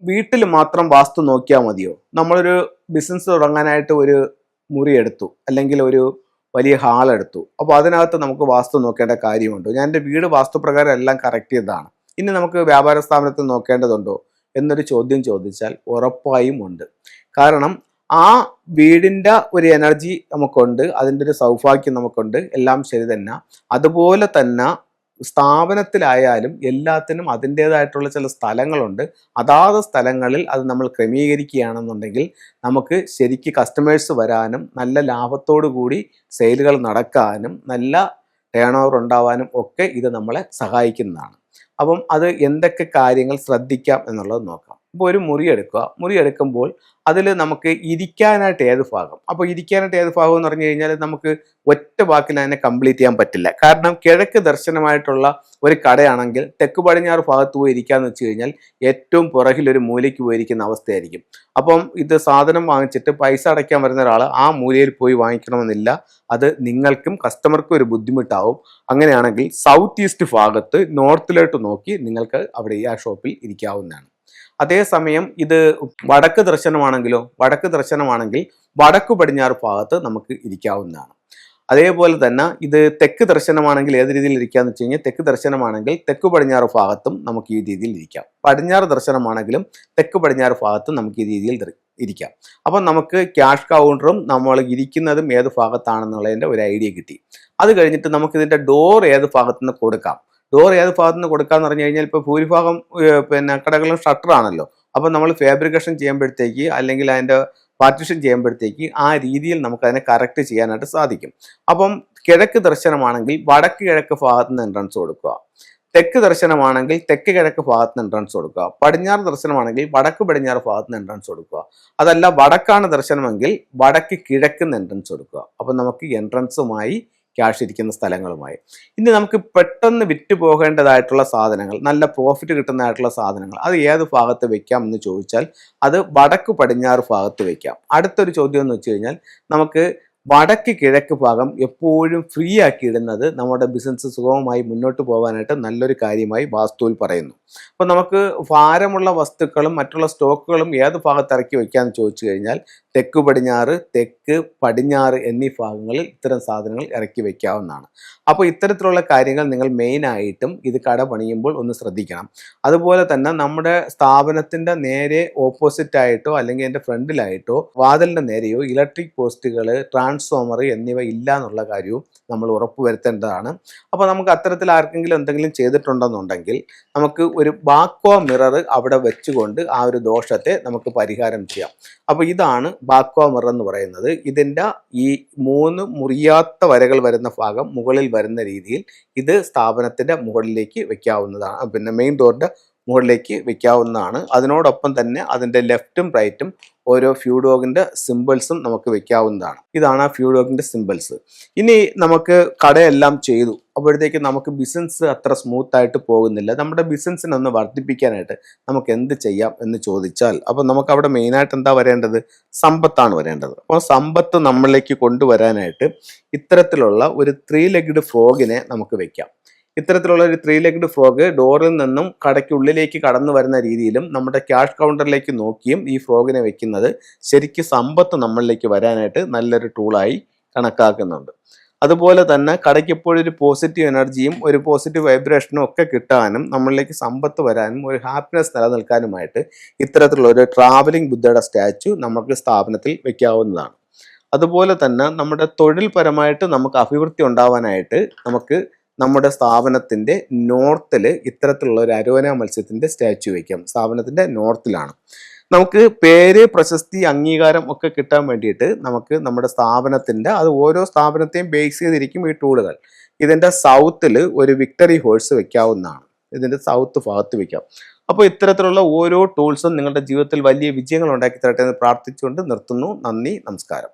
വീട്ടിൽ മാത്രം വാസ്തു നോക്കിയാൽ മതിയോ? നമ്മളൊരു ബിസിനസ് തുടങ്ങാനായിട്ട് ഒരു മുറി എടുത്തു, അല്ലെങ്കിൽ ഒരു വലിയ ഹാൾ എടുത്തു. അപ്പോൾ അതിനകത്ത് നമുക്ക് വാസ്തു നോക്കേണ്ട കാര്യമുണ്ടോ? ഞാൻ എൻ്റെ വീട് വാസ്തുപ്രകാരം എല്ലാം കറക്റ്റ് ചെയ്തതാണ്, ഇനി നമുക്ക് വ്യാപാര സ്ഥാപനത്തിൽ നോക്കേണ്ടതുണ്ടോ എന്നൊരു ചോദ്യം ചോദിച്ചാൽ ഉറപ്പായും ഉണ്ട്. കാരണം ആ വീടിൻ്റെ ഒരു എനർജി നമുക്കുണ്ട്, അതിൻ്റെ ഒരു സൗഭാഗ്യം നമുക്കുണ്ട്, എല്ലാം ശരി തന്നെ. അതുപോലെ തന്നെ സ്ഥാപനത്തിലായാലും എല്ലാത്തിനും അതിൻ്റേതായിട്ടുള്ള ചില സ്ഥലങ്ങളുണ്ട്. അതാത് സ്ഥലങ്ങളിൽ അത് നമ്മൾ ക്രമീകരിക്കുകയാണെന്നുണ്ടെങ്കിൽ നമുക്ക് ശരിക്ക് കസ്റ്റമേഴ്സ് വരാനും നല്ല ലാഭത്തോടു കൂടി സെയിലുകൾ നടക്കാനും നല്ല ടേൺ ഓവർ ഉണ്ടാവാനും ഒക്കെ ഇത് നമ്മളെ സഹായിക്കുന്നതാണ്. അപ്പം അത് എന്തൊക്കെ കാര്യങ്ങൾ ശ്രദ്ധിക്കാം എന്നുള്ളത് നോക്കാം. ഇപ്പോൾ ഒരു മുറി എടുക്കുക. മുറി എടുക്കുമ്പോൾ അതിൽ നമുക്ക് ഇരിക്കാനായിട്ട് ഏത് ഭാഗം, അപ്പോൾ ഇരിക്കാനായിട്ട് ഏത് ഭാഗം എന്ന് പറഞ്ഞു കഴിഞ്ഞാൽ നമുക്ക് ഒറ്റ വാക്കിൽ അതിനെ കംപ്ലീറ്റ് ചെയ്യാൻ പറ്റില്ല. കാരണം കിഴക്ക് ദർശനമായിട്ടുള്ള ഒരു കടയാണെങ്കിൽ തെക്ക് പടിഞ്ഞാറ് ഭാഗത്ത് പോയി ഇരിക്കാന്ന് വെച്ച് കഴിഞ്ഞാൽ ഏറ്റവും പുറകിലൊരു മൂലയ്ക്ക് പോയിരിക്കുന്ന അവസ്ഥയായിരിക്കും. അപ്പം ഇത് സാധനം വാങ്ങിച്ചിട്ട് പൈസ അടയ്ക്കാൻ വരുന്ന ഒരാൾ ആ മൂലയിൽ പോയി വാങ്ങിക്കണമെന്നില്ല. അത് നിങ്ങൾക്കും കസ്റ്റമർക്കും ഒരു ബുദ്ധിമുട്ടാവും. അങ്ങനെയാണെങ്കിൽ സൗത്ത് ഈസ്റ്റ് ഭാഗത്ത് നോർത്തിലോട്ട് നോക്കി നിങ്ങൾക്ക് അവിടെ ആ ഷോപ്പിൽ ഇരിക്കാവുന്നതാണ്. അതേസമയം ഇത് വടക്ക് ദർശനമാണെങ്കിലോ, വടക്ക് ദർശനമാണെങ്കിൽ വടക്ക് പടിഞ്ഞാറ് ഭാഗത്ത് നമുക്ക് ഇരിക്കാവുന്നതാണ്. അതേപോലെ തന്നെ ഇത് തെക്ക് ദർശനമാണെങ്കിൽ ഏത് രീതിയിൽ ഇരിക്കാന്ന് വെച്ച് കഴിഞ്ഞാൽ തെക്ക് ദർശനമാണെങ്കിൽ തെക്ക് പടിഞ്ഞാറ് ഭാഗത്തും നമുക്ക് ഈ രീതിയിൽ ഇരിക്കാം. പടിഞ്ഞാറ് ദർശനമാണെങ്കിലും തെക്ക് പടിഞ്ഞാറ് ഭാഗത്തും നമുക്ക് ഈ രീതിയിൽ ഇരിക്കാം. അപ്പം നമുക്ക് ക്യാഷ് കൗണ്ടറും നമ്മൾ ഇരിക്കുന്നതും ഏത് ഭാഗത്താണെന്നുള്ളതിൻ്റെ ഒരു ഐഡിയ കിട്ടി. അത് കഴിഞ്ഞിട്ട് നമുക്കിതിൻ്റെ ഡോർ ഏത് ഭാഗത്തുനിന്ന് കൊടുക്കാം. ഡോർ ഏത് ഭാഗത്തുനിന്ന് കൊടുക്കാന്ന് പറഞ്ഞു കഴിഞ്ഞാൽ ഇപ്പോൾ ഭൂരിഭാഗം കടകളും ഷട്ടറാണല്ലോ. അപ്പം നമ്മൾ ഫാബ്രിക്കേഷൻ ചെയ്യുമ്പോഴത്തേക്ക് അല്ലെങ്കിൽ അതിൻ്റെ പാർട്ടീഷൻ ചെയ്യുമ്പോഴത്തേക്ക് ആ രീതിയിൽ നമുക്കതിനെ കറക്റ്റ് ചെയ്യാനായിട്ട് സാധിക്കും. അപ്പം കിഴക്ക് ദർശനമാണെങ്കിൽ വടക്ക് കിഴക്ക് ഭാഗത്ത് നിന്ന് എൻട്രൻസ് കൊടുക്കുക. തെക്ക് ദർശനമാണെങ്കിൽ തെക്ക് കിഴക്ക് ഭാഗത്ത് നിന്ന് എൻട്രൻസ് കൊടുക്കുക. പടിഞ്ഞാറ് ദർശനമാണെങ്കിൽ വടക്ക് പടിഞ്ഞാറ് ഭാഗത്ത് നിന്ന് എൻട്രൻസ് കൊടുക്കുക. അതല്ല വടക്കാണ് ദർശനമെങ്കിൽ വടക്ക് കിഴക്ക് നിന്ന് എൻട്രൻസ് കൊടുക്കുക. അപ്പം നമുക്ക് എൻട്രൻസുമായി ക്യാഷ് ഇരിക്കുന്ന സ്ഥലങ്ങളുമായി. ഇനി നമുക്ക് പെട്ടെന്ന് വിറ്റ് പോകേണ്ടതായിട്ടുള്ള സാധനങ്ങൾ, നല്ല പ്രോഫിറ്റ് കിട്ടുന്നതായിട്ടുള്ള സാധനങ്ങൾ, അത് ഏത് ഭാഗത്ത് വെക്കാം എന്ന് ചോദിച്ചാൽ അത് വടക്ക് പടിഞ്ഞാറ് ഭാഗത്ത് വെക്കാം. അടുത്തൊരു ചോദ്യം എന്ന് വെച്ച് കഴിഞ്ഞാൽ നമുക്ക് വടക്ക് കിഴക്ക് ഭാഗം എപ്പോഴും ഫ്രീ ആക്കി ഇടുന്നത് നമ്മുടെ ബിസിനസ് സുഗമമായി മുന്നോട്ട് പോകാനായിട്ട് നല്ലൊരു കാര്യമായി വാസ്തുവിൽ പറയുന്നു. അപ്പോൾ നമുക്ക് ഭാരമുള്ള വസ്തുക്കളും മറ്റുള്ള സ്റ്റോക്കുകളും ഏത് ഭാഗത്ത് ഇറക്കി വയ്ക്കാമെന്ന് ചോദിച്ചു കഴിഞ്ഞാൽ തെക്ക് പടിഞ്ഞാറ്, തെക്ക് പടിഞ്ഞാറ് എന്നീ ഭാഗങ്ങളിൽ ഇത്തരം സാധനങ്ങൾ ഇറക്കി വയ്ക്കാവുന്നതാണ്. അപ്പോൾ ഇത്തരത്തിലുള്ള കാര്യങ്ങൾ നിങ്ങൾ മെയിനായിട്ടും ഇത് കട പണിയുമ്പോൾ ഒന്ന് ശ്രദ്ധിക്കണം. അതുപോലെ തന്നെ നമ്മുടെ സ്ഥാപനത്തിൻ്റെ നേരെ ഓപ്പോസിറ്റായിട്ടോ അല്ലെങ്കിൽ എൻ്റെ ഫ്രണ്ടിലായിട്ടോ വാതിലിൻ്റെ നേരെയോ ഇലക്ട്രിക് പോസ്റ്റുകൾ, ട്രാൻസ്ഫോമർ എന്നിവ ഇല്ല എന്നുള്ള കാര്യവും നമ്മൾ ഉറപ്പുവരുത്തേണ്ടതാണ്. അപ്പോൾ നമുക്ക് അത്തരത്തിൽ ആർക്കെങ്കിലും എന്തെങ്കിലും ചെയ്തിട്ടുണ്ടെന്നുണ്ടെങ്കിൽ നമുക്ക് ഒരു ബാക്വ മിറർ അവിടെ വെച്ചുകൊണ്ട് ആ ഒരു ദോഷത്തെ നമുക്ക് പരിഹാരം ചെയ്യാം. അപ്പോൾ ഇതാണ് ബാക്വ മിറർ എന്ന് പറയുന്നത്. ഇതിൻ്റെ ഈ 3 മുറിയാത്ത വരകൾ വരുന്ന ഭാഗം മുകളിൽ വരുന്ന രീതിയിൽ ഇത് സ്ഥാപനത്തിൻ്റെ മുകളിലേക്ക് വെക്കാവുന്നതാണ്. പിന്നെ മെയിൻ ഡോറിൻ്റെ മുകളിലേക്ക് വെക്കാവുന്നതാണ്. അതിനോടൊപ്പം തന്നെ അതിൻ്റെ ലെഫ്റ്റും റൈറ്റും ഓരോ ഫ്യൂഡോഗിൻ്റെ സിമ്പിൾസും നമുക്ക് വെക്കാവുന്നതാണ്. ഇതാണ് ആ ഫ്യൂഡോഗിൻ്റെ സിമ്പിൾസ്. ഇനി നമുക്ക് കടയെല്ലാം ചെയ്തു, അപ്പോഴത്തേക്ക് നമുക്ക് ബിസിനസ് അത്ര സ്മൂത്തായിട്ട് പോകുന്നില്ല. നമ്മുടെ ബിസിനസ്സിനൊന്ന് വർദ്ധിപ്പിക്കാനായിട്ട് നമുക്ക് എന്ത് ചെയ്യാം എന്ന് ചോദിച്ചാൽ, അപ്പോൾ നമുക്ക് അവിടെ മെയിനായിട്ട് എന്താ വരേണ്ടത്? സമ്പത്താണ് വരേണ്ടത്. അപ്പോൾ സമ്പത്ത് നമ്മളിലേക്ക് കൊണ്ടുവരാനായിട്ട് ഇത്തരത്തിലുള്ള ഒരു 3 legged ഫ്രോഗിനെ നമുക്ക് വെക്കാം. ഇത്തരത്തിലുള്ള ഒരു 3 legged ഫ്രോഗ് ഡോറിൽ നിന്നും കടയ്ക്കുള്ളിലേക്ക് കടന്നു വരുന്ന രീതിയിലും നമ്മുടെ ക്യാഷ് കൗണ്ടറിലേക്ക് നോക്കിയും ഈ ഫ്രോഗിനെ വെക്കുന്നത് ശരിക്കും സമ്പത്ത് നമ്മളിലേക്ക് വരാനായിട്ട് നല്ലൊരു ടൂളായി കണക്കാക്കുന്നുണ്ട്. അതുപോലെ തന്നെ കടയ്ക്ക് എപ്പോഴും ഒരു പോസിറ്റീവ് എനർജിയും ഒരു പോസിറ്റീവ് വൈബ്രേഷനും ഒക്കെ കിട്ടാനും നമ്മളിലേക്ക് സമ്പത്ത് വരാനും ഒരു ഹാപ്പിനെസ് നിലനിൽക്കാനുമായിട്ട് ഇത്തരത്തിലുള്ള ഒരു ട്രാവലിംഗ് ബുദ്ധയുടെ സ്റ്റാച്ചു നമുക്ക് സ്ഥാപനത്തിൽ വെക്കാവുന്നതാണ്. അതുപോലെ തന്നെ നമ്മുടെ തൊഴിൽപരമായിട്ട് നമുക്ക് അഭിവൃദ്ധി ഉണ്ടാവാനായിട്ട് നമുക്ക് നമ്മുടെ സ്ഥാപനത്തിൻ്റെ നോർത്തിൽ ഇത്തരത്തിലുള്ള ഒരു അരോന മത്സ്യത്തിൻ്റെ സ്റ്റാച്ചു വയ്ക്കാം. സ്ഥാപനത്തിൻ്റെ നോർത്തിലാണ്. നമുക്ക് പേര്, പ്രശസ്തി, അംഗീകാരം ഒക്കെ കിട്ടാൻ വേണ്ടിയിട്ട് നമുക്ക് നമ്മുടെ സ്ഥാപനത്തിൻ്റെ, അത് ഓരോ സ്ഥാപനത്തെയും ബേസ് ചെയ്തിരിക്കും ഈ ടൂളുകൾ. ഇതിൻ്റെ സൗത്തിൽ ഒരു വിക്ടറി ഹോഴ്സ് വെക്കാവുന്നതാണ്. ഇതിൻ്റെ സൗത്ത് ഭാഗത്ത് വെക്കാം. അപ്പോൾ ഇത്തരത്തിലുള്ള ഓരോ ടൂൾസും നിങ്ങളുടെ ജീവിതത്തിൽ വലിയ വിജയങ്ങൾ ഉണ്ടാക്കി തരട്ടെ എന്ന് പ്രാർത്ഥിച്ചുകൊണ്ട് നിർത്തുന്നു. നന്ദി, നമസ്കാരം.